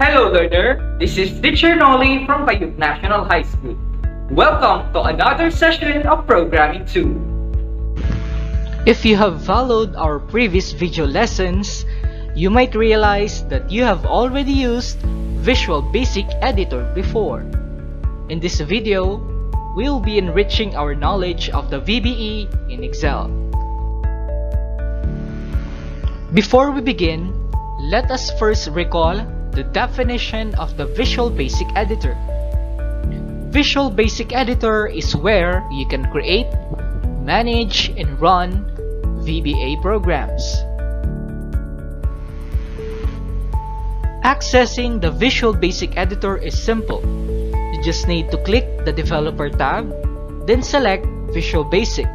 Hello learner, this is Teacher Nolly from Bayuk National High School. Welcome to another session of Programming 2. If you have followed our previous video lessons, you might realize that you have already used Visual Basic Editor before. In this video, we'll be enriching our knowledge of the VBE in Excel. Before we begin, let us first recall the definition of the Visual Basic Editor. Visual Basic Editor is where you can create, manage, and run VBA programs. Accessing the Visual Basic Editor is simple. You just need to click the Developer tab, then select Visual Basic.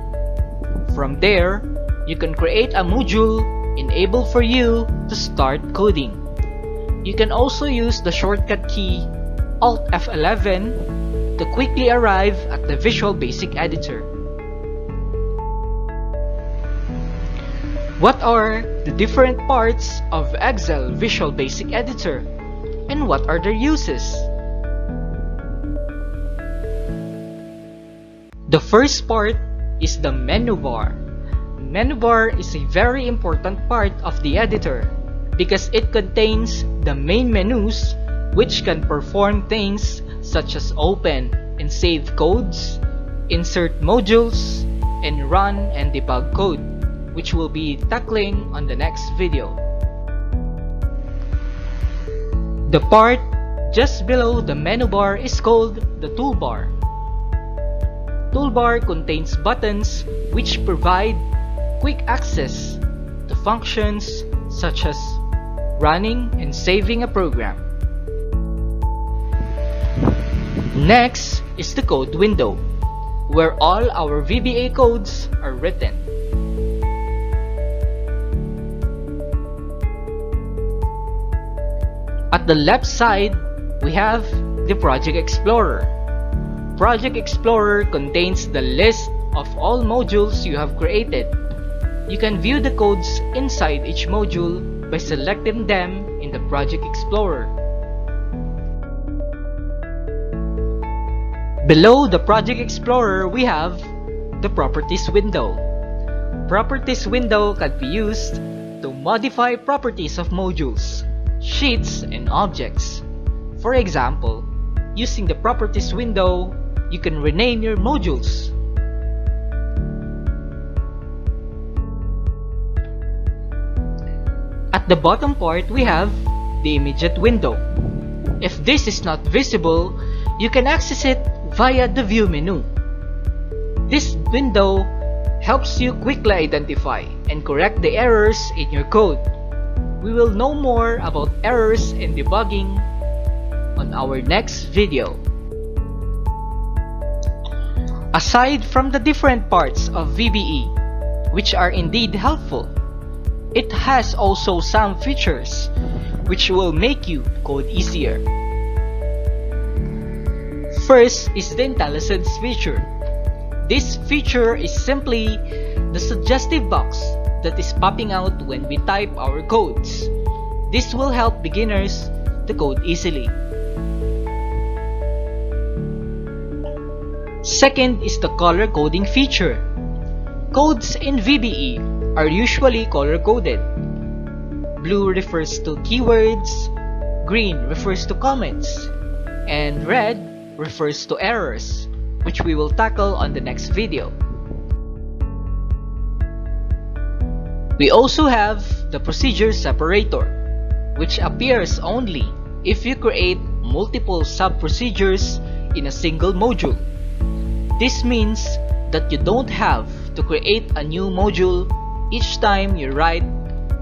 From there, you can create a module enabled for you to start coding. You can also use the shortcut key Alt F11 to quickly arrive at the Visual Basic Editor. What are the different parts of Excel Visual Basic Editor, and what are their uses? The first part is the menu bar. Menu bar is a very important part of the editor because it contains the main menus which can perform things such as open and save codes, insert modules, and run and debug code, which we'll be tackling on the next video. The part just below the menu bar is called the toolbar. Toolbar contains buttons which provide quick access to functions such as running and saving a program. Next is the code window, where all our VBA codes are written. At the left side, we have the Project Explorer. Project Explorer contains the list of all modules you have created. You can view the codes inside each module by selecting them in the Project Explorer. Below the Project Explorer, we have the Properties window. Properties window can be used to modify properties of modules, sheets, and objects. For example, using the Properties window, you can rename your modules. At the bottom part, we have the Immediate window. If this is not visible, you can access it via the View menu. This window helps you quickly identify and correct the errors in your code. We will know more about errors and debugging on our next video. Aside from the different parts of VBE, which are indeed helpful, it has also some features which will make you code easier. First is the IntelliSense feature. This feature is simply the suggestive box that is popping out when we type our codes. This will help beginners to code easily. Second is the color coding feature. Codes in VBE are usually color-coded. Blue refers to keywords, green refers to comments, and red refers to errors, which we will tackle on the next video. We also have the procedure separator, which appears only if you create multiple sub-procedures in a single module. This means that you don't have to create a new module each time you write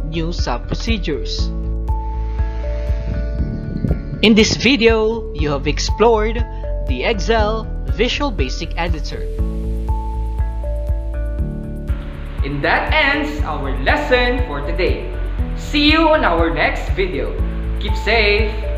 new sub-procedures. In this video, you have explored the Excel Visual Basic Editor. And that ends our lesson for today. See you on our next video. Keep safe.